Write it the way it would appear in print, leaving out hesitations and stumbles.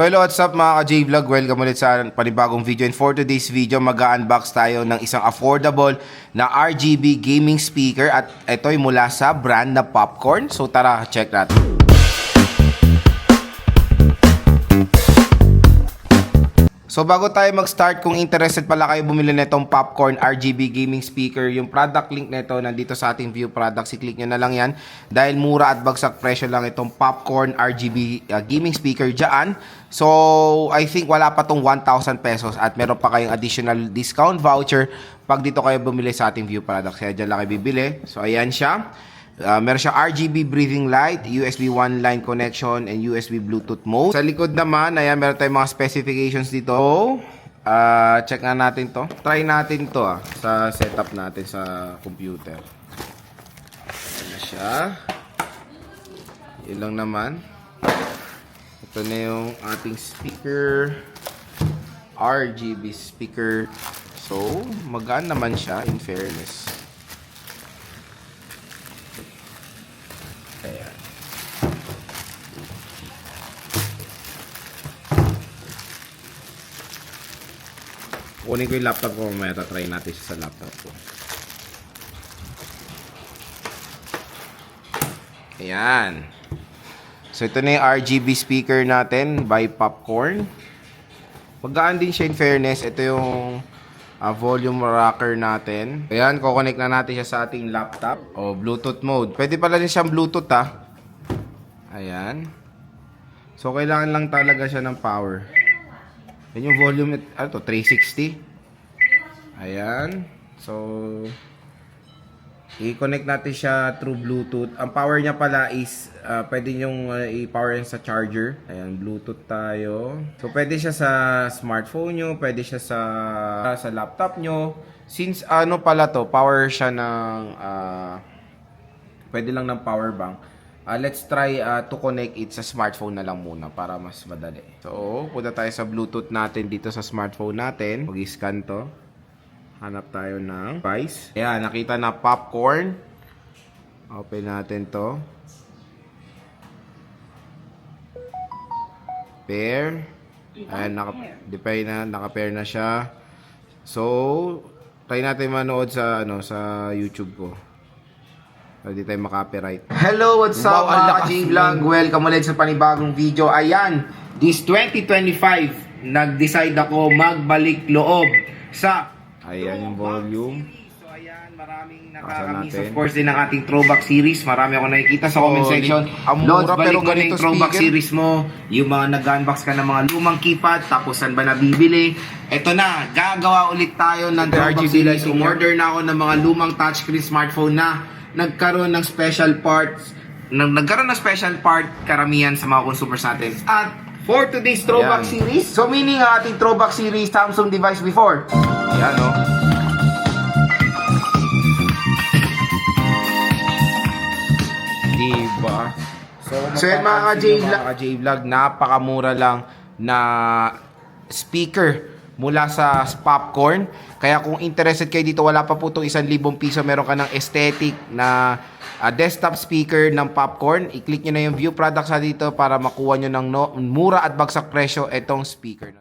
Hello, what's up mga ka-J-Vlog? Welcome ulit sa panibagong video. And for today's video, mag-unbox tayo ng isang affordable na RGB gaming speaker. At ito'y mula sa brand na Popcorn. So tara, check natin. So bago tayo mag-start, kung interested pala kayo bumili nitong Popcorn RGB gaming speaker, yung product link nito nandito sa ating view products, i-click nyo na lang yan dahil mura at bagsak presyo lang itong Popcorn RGB gaming speaker dyan. So I think wala pa tong 1,000 pesos at meron pa kayong additional discount voucher pag dito kayo bumili sa ating view products. Kaya dyan lang kayo bibili. So ayan siya. Meron siya RGB breathing light, USB 1 line connection, and USB Bluetooth mode. Sa likod naman, ayan, meron tayong mga specifications dito. Check nga natin to. Try natin to sa setup natin sa computer. Ayan na siya. Yun lang naman. Ito na yung ating speaker. RGB speaker. So, magaan naman siya in fairness. Ayan. Kunin ko yung laptop ko mamaya. Try natin siya sa laptop ko. Ayan. So ito na yung RGB speaker natin by Popcorn. Magaan din siya in fairness. Ito yung volume rocker natin. Ayan, kukonek na natin siya sa ating laptop. O, Bluetooth mode. Pwede pala din siyang Bluetooth Ayan. So, kailangan lang talaga siya ng power. Yan yung volume, ano to, 360. Ayan. So, i-connect natin siya through Bluetooth. Ang power niya pala is, pwede nyong i-power yan sa charger. Ayan, Bluetooth tayo. So, pwede siya sa smartphone nyo, pwede siya sa laptop nyo. Since, ano pala to, power siya ng, pwede lang ng power bank. Let's try to connect it sa smartphone na lang muna para mas madali. So, punta tayo sa Bluetooth natin dito sa smartphone natin. Mag-scan to. Hanap tayo ng device. Ayan, nakita na Popcorn. Open natin to. Pair. Ayan, naka-pair na siya. So, try natin manood sa YouTube ko. Hindi tayo makapiright. Hello, what's up mga ka-J-Vlog? Welcome ulit sa panibagong video. Ayan, this 2025, nag-decide ako magbalik loob sa... Ayan yung volume. So ayan, maraming nakakamiss of course din ng ating throwback series. Marami ako nakikita sa comment section. Lods, balik mo na yung throwback series mo. Yung mga nag-unbox ka ng mga lumang keypad, tapos saan ba nabibili? Eto na, gagawa ulit tayo ng throwback series. Umorder na ako ng mga lumang touchscreen smartphone na nagkaroon ng special parts. Nagkaroon ng special part karamihan sa mga consumers natin. At for today's throwback series, so meaning ating throwback series Samsung device before. Ayan o. Diba? So yan mga ka-J-Vlog, napakamura lang na speaker mula sa Popcorn. Kaya kung interested kayo dito, wala pa po itong 1,000 piso. Meron ka ng aesthetic na desktop speaker ng Popcorn. I-click nyo na yung view products dito para makuha nyo ng mura at bagsak presyo itong speaker na.